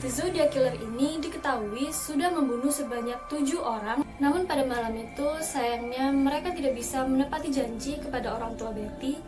The Zodiac Killer ini diketahui sudah membunuh sebanyak 7 orang, namun pada malam itu sayangnya mereka tidak bisa menepati janji kepada orang tua Betty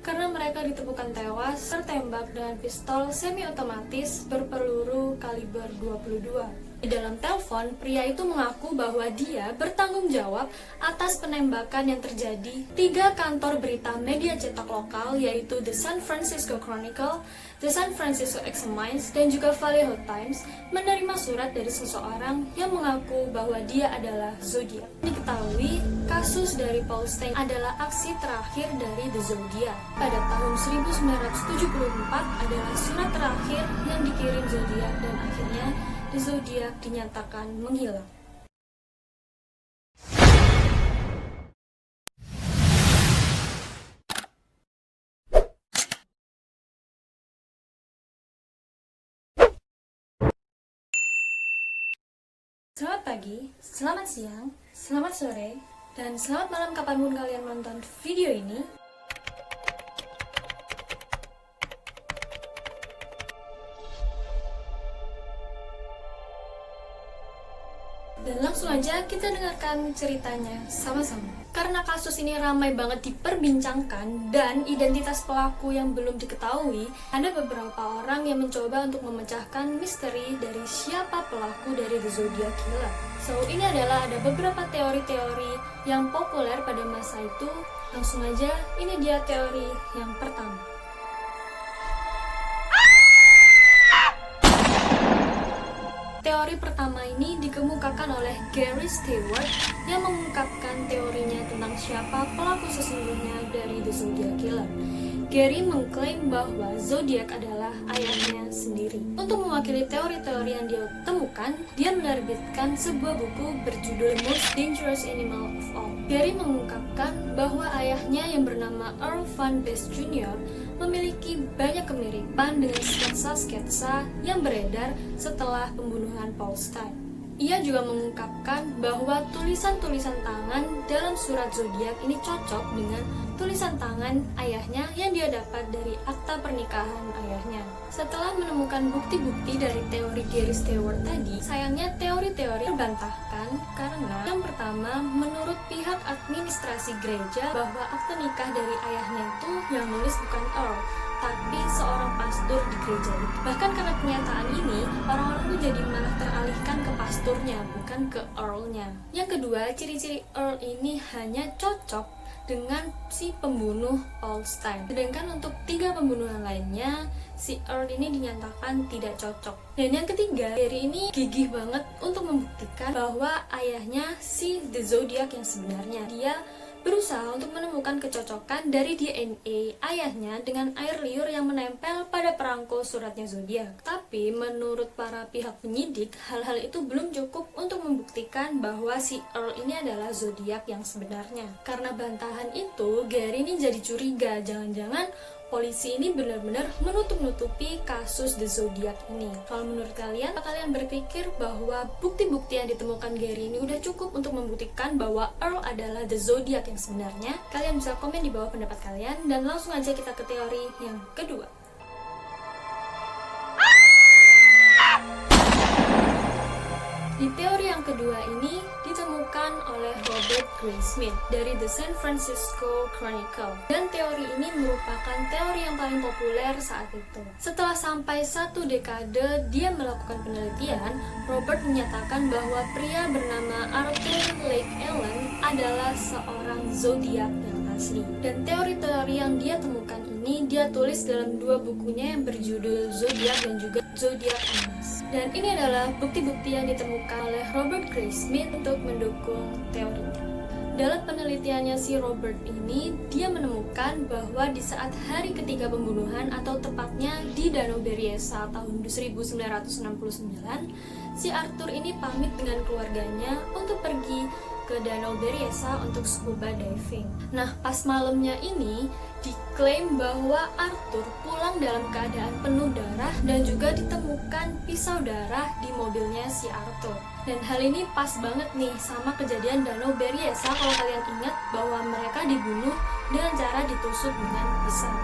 karena mereka ditemukan tewas tertembak dengan pistol semi-otomatis berpeluru kaliber 22. Di dalam telepon, pria itu mengaku bahwa dia bertanggung jawab atas penembakan yang terjadi. 3 kantor berita media cetak lokal yaitu The San Francisco Chronicle, The San Francisco Examines, dan juga Vallejo Times menerima surat dari seseorang yang mengaku bahwa dia adalah Zodiac. Diketahui, kasus dari Paul Steng adalah aksi terakhir dari The Zodiac. Pada tahun 1974 adalah surat terakhir yang dikirim Zodiac dan akhirnya The Zodiac dinyatakan menghilang. Selamat pagi, selamat siang, selamat sore, dan selamat malam kapanpun kalian nonton video ini. Dan langsung aja kita dengarkan ceritanya sama-sama. Karena kasus ini ramai banget diperbincangkan dan identitas pelaku yang belum diketahui, ada beberapa orang yang mencoba untuk memecahkan misteri dari siapa pelaku dari The Zodiac Killer. So, ini adalah ada beberapa teori-teori yang populer pada masa itu. Langsung aja, ini dia teori yang pertama. Teori pertama ini dikemukakan oleh Gary Stewart yang mengungkapkan teorinya tentang siapa pelaku sesungguhnya dari The Zodiac Killer. Gary mengklaim bahwa Zodiac adalah ayahnya sendiri. Untuk mewakili teori-teori yang dia temukan, dia menerbitkan sebuah buku berjudul Most Dangerous Animal of All. Gary mengungkapkan bahwa ayahnya yang bernama Earl Van Best Jr. memiliki banyak kemiripan dengan sketsa-sketsa yang beredar setelah pembunuhan Paul Steng. Ia juga mengungkapkan bahwa tulisan-tulisan tangan dalam surat Zodiac ini cocok dengan tulisan tangan ayahnya yang dia dapat dari akta pernikahan ayahnya. Setelah menemukan bukti-bukti dari teori Gary Stewart tadi, sayangnya teori-teori terbantahkan karena yang pertama, menurut pihak administrasi gereja bahwa akte nikah dari ayahnya itu yang nulis bukan Earl, tapi seorang pastor di gereja itu. Bahkan karena pernyataan ini, orang-orang tuh jadi malah teralihkan ke pasturnya, bukan ke Earl-nya. Yang kedua, ciri-ciri Earl ini hanya cocok dengan si pembunuh Paul Steng. Sedangkan untuk 3 pembunuhan lainnya, si Earl ini dinyatakan tidak cocok. Dan yang ketiga, Gary ini gigih banget untuk membuktikan bahwa ayahnya si The Zodiac yang sebenarnya. Dia berusaha untuk menemukan kecocokan dari DNA ayahnya dengan air liur yang menempel pada perangko suratnya Zodiac. Tapi menurut para pihak penyidik, hal-hal itu belum cukup untuk membuktikan bahwa si Earl ini adalah Zodiac yang sebenarnya. Karena bantahan itu, Gary ini jadi curiga, jangan-jangan polisi ini benar-benar menutup-nutupi kasus The Zodiac ini. Kalau menurut kalian, kalian berpikir bahwa bukti-bukti yang ditemukan Gary ini udah cukup untuk membuktikan bahwa Earl adalah The Zodiac yang sebenarnya? Kalian bisa komen di bawah pendapat kalian, dan langsung aja kita ke teori yang kedua. Di teori yang kedua ini ditemukan oleh Robert Graysmith dari The San Francisco Chronicle. Dan teori ini merupakan teori yang paling populer saat itu. Setelah sampai 1 dekade dia melakukan penelitian, Robert menyatakan bahwa pria bernama Arthur Lake Allen adalah seorang Zodiac yang asli. Dan teori-teori yang dia temukan ini dia tulis dalam 2 bukunya yang berjudul Zodiac dan juga Zodiac Annals. Dan ini adalah bukti-bukti yang ditemukan oleh Robert Graysmith untuk mendukung teorinya. Dalam penelitiannya si Robert ini, dia menemukan bahwa di saat hari ketiga pembunuhan atau tepatnya di Danau Berryessa tahun 1969, si Arthur ini pamit dengan keluarganya untuk pergi ke Danau Berryessa untuk scuba diving. Nah, pas malamnya ini diklaim bahwa Arthur pulang dalam keadaan penuh darah dan juga ditemukan pisau darah di mobilnya si Arthur. Dan hal ini pas banget nih sama kejadian Danau Berryessa kalau kalian ingat bahwa mereka dibunuh dengan cara ditusuk dengan pisau.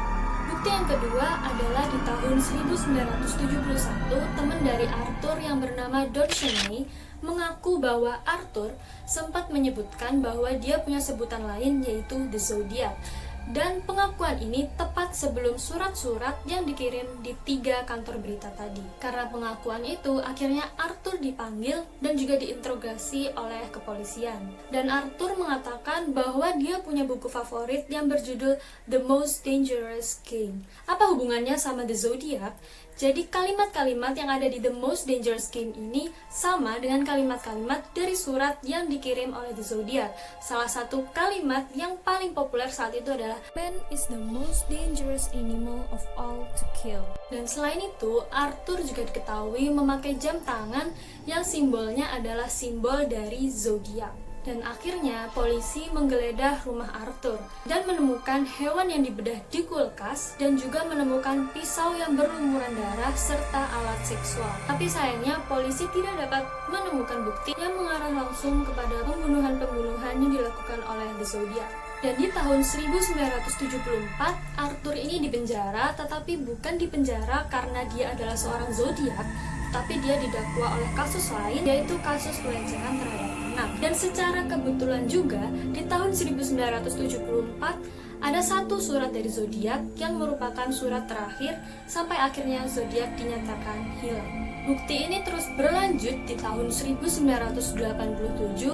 Bukti Bukti yang kedua adalah di tahun 1971, teman dari Arthur yang bernama Don Cheney mengaku bahwa Arthur sempat menyebutkan bahwa dia punya sebutan lain yaitu The Zodiac. Dan pengakuan ini tepat sebelum surat-surat yang dikirim di 3 kantor berita tadi. Karena pengakuan itu, akhirnya Arthur dipanggil dan juga diinterogasi oleh kepolisian. Dan Arthur mengatakan bahwa dia punya buku favorit yang berjudul The Most Dangerous Game. Apa hubungannya sama The Zodiac? Jadi kalimat-kalimat yang ada di The Most Dangerous Game ini sama dengan kalimat-kalimat dari surat yang dikirim oleh The Zodiac. Salah satu kalimat yang paling populer saat itu adalah "Man is the most dangerous animal of all to kill." Dan selain itu, Arthur juga diketahui memakai jam tangan yang simbolnya adalah simbol dari Zodiac. Dan akhirnya polisi menggeledah rumah Arthur dan menemukan hewan yang dibedah di kulkas dan juga menemukan pisau yang berlumuran darah serta alat seksual. Tapi sayangnya polisi tidak dapat menemukan bukti yang mengarah langsung kepada pembunuhan-pembunuhan yang dilakukan oleh The Zodiac. Dan di tahun 1974, Arthur ini dipenjara, tetapi bukan dipenjara karena dia adalah seorang zodiak, tapi dia didakwa oleh kasus lain, yaitu kasus pelecehan terhadap anak. Dan secara kebetulan juga, di tahun 1974, ada satu surat dari zodiak yang merupakan surat terakhir sampai akhirnya zodiak dinyatakan hilang. Bukti ini terus berlanjut di tahun 1987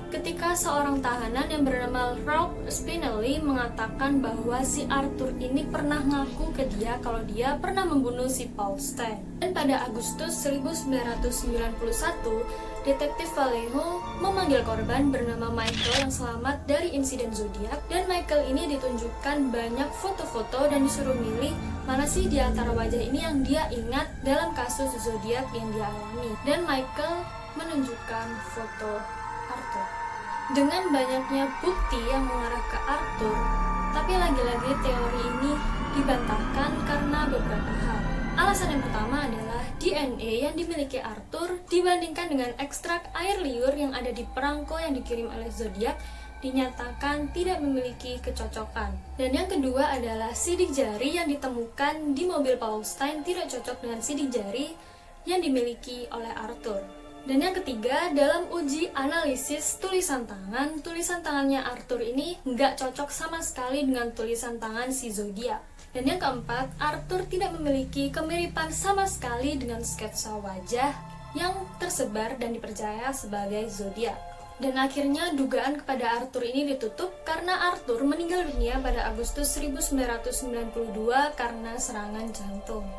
ketika seorang tahanan yang bernama Ralph Spinelli mengatakan bahwa si Arthur ini pernah ngaku ke dia kalau dia pernah membunuh si Paul Stine. Dan pada Agustus 1991, Detektif Vallejo memanggil korban bernama Michael yang selamat dari insiden zodiak, dan Michael ini ditunjukkan banyak foto-foto dan disuruh milih mana sih di antara wajah ini yang dia ingat dalam kasus zodiak yang dia alami. Dan Michael menunjukkan foto Arthur. Dengan banyaknya bukti yang mengarah ke Arthur, tapi lagi-lagi teori ini dibantahkan karena beberapa hal. Alasan yang pertama adalah DNA yang dimiliki Arthur dibandingkan dengan ekstrak air liur yang ada di perangko yang dikirim oleh zodiak dinyatakan tidak memiliki kecocokan. Dan yang kedua adalah sidik jari yang ditemukan di mobil Paul Stine tidak cocok dengan sidik jari yang dimiliki oleh Arthur. Dan yang ketiga, dalam uji analisis tulisan tangannya Arthur ini nggak cocok sama sekali dengan tulisan tangan si zodiak. Dan yang keempat, Arthur tidak memiliki kemiripan sama sekali dengan sketsa wajah yang tersebar dan dipercaya sebagai zodiak. Dan akhirnya dugaan kepada Arthur ini ditutup karena Arthur meninggal dunia pada Agustus 1992 karena serangan jantung.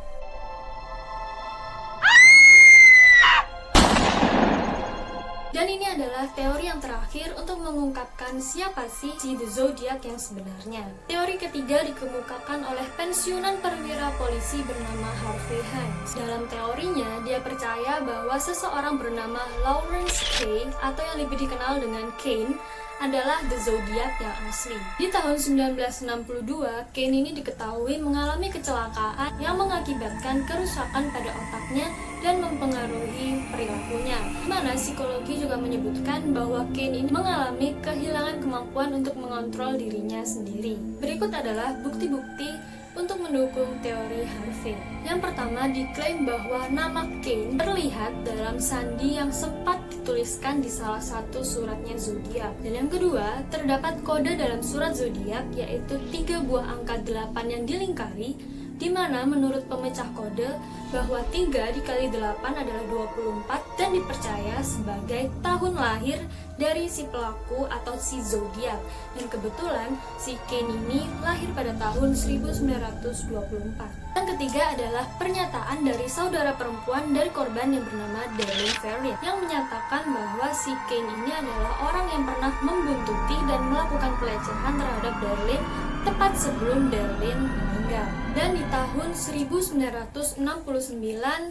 Dan ini adalah teori yang terakhir untuk mengungkapkan siapa sih si The Zodiac yang sebenarnya. Teori ketiga dikemukakan oleh pensiunan perwira polisi bernama Harvey Hines. Dalam teorinya, dia percaya bahwa seseorang bernama Lawrence Kane atau yang lebih dikenal dengan Kane adalah The Zodiac yang asli. Di tahun 1962, Kane ini diketahui mengalami kecelakaan yang mengakibatkan kerusakan pada otaknya dan mempengaruhi perilakunya. Di mana psikologi juga menyebutkan bahwa Kane ini mengalami kehilangan kemampuan untuk mengontrol dirinya sendiri. Berikut adalah bukti-bukti untuk mendukung teori Harvey. Yang pertama, diklaim bahwa nama Kane terlihat dalam sandi yang sempat dituliskan di salah satu suratnya zodiak. Dan yang kedua, terdapat kode dalam surat zodiak yaitu 3 buah angka 8 yang dilingkari, di mana menurut pemecah kode bahwa 3 dikali 8 adalah 24 dan dipercaya sebagai tahun lahir dari si pelaku atau si zodiak. Dan kebetulan si Kane ini lahir pada tahun 1924. Yang ketiga adalah pernyataan dari saudara perempuan dari korban yang bernama Darlene Ferrin yang menyatakan bahwa si Kane ini adalah orang yang pernah membuntuti dan melakukan pelecehan terhadap Darlene tepat sebelum Darlene meninggal. Dan di tahun 1969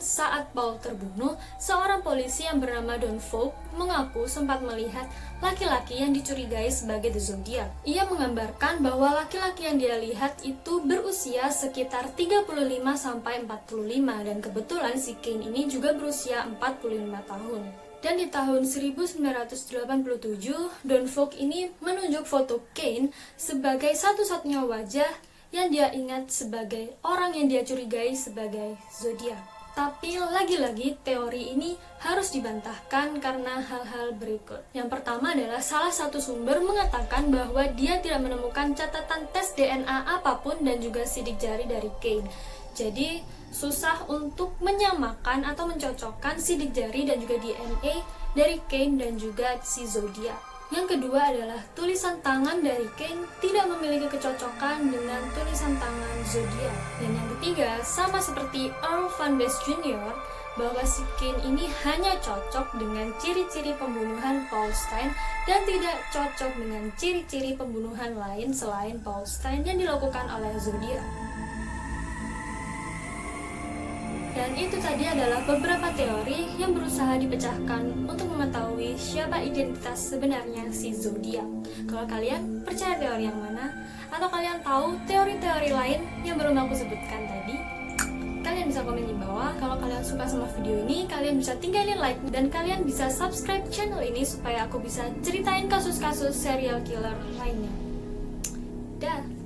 saat Paul terbunuh, seorang polisi yang bernama Don Folk mengaku sempat melihat laki-laki yang dicurigai sebagai The Zodiac. Ia menggambarkan bahwa laki-laki yang dia lihat itu berusia sekitar 35-45 dan kebetulan si Kane ini juga berusia 45 tahun. Dan di tahun 1987, Don Folk ini menunjuk foto Kane sebagai satu-satunya wajah yang dia ingat sebagai orang yang dia curigai sebagai zodiak. Tapi lagi-lagi teori ini harus dibantahkan karena hal-hal berikut. Yang pertama adalah salah satu sumber mengatakan bahwa dia tidak menemukan catatan tes DNA apapun dan juga sidik jari dari Kane. Jadi susah untuk menyamakan atau mencocokkan sidik jari dan juga DNA dari Kane dan juga si zodiak. Yang kedua adalah tulisan tangan dari Kane tidak memiliki kecocokan dengan tulisan tangan zodiak. Dan yang ketiga, sama seperti Earl Van Best Jr., bahwa si Kane ini hanya cocok dengan ciri-ciri pembunuhan Paul Stine dan tidak cocok dengan ciri-ciri pembunuhan lain selain Paul Stine yang dilakukan oleh zodiak. Dan itu tadi adalah beberapa teori yang berusaha dipecahkan untuk mengetahui siapa identitas sebenarnya si zodiak. Kalau kalian percaya teori yang mana, atau kalian tahu teori-teori lain yang belum aku sebutkan tadi, kalian bisa komen di bawah. Kalau kalian suka sama video ini, kalian bisa tinggalin like dan kalian bisa subscribe channel ini supaya aku bisa ceritain kasus-kasus serial killer lainnya. Dah.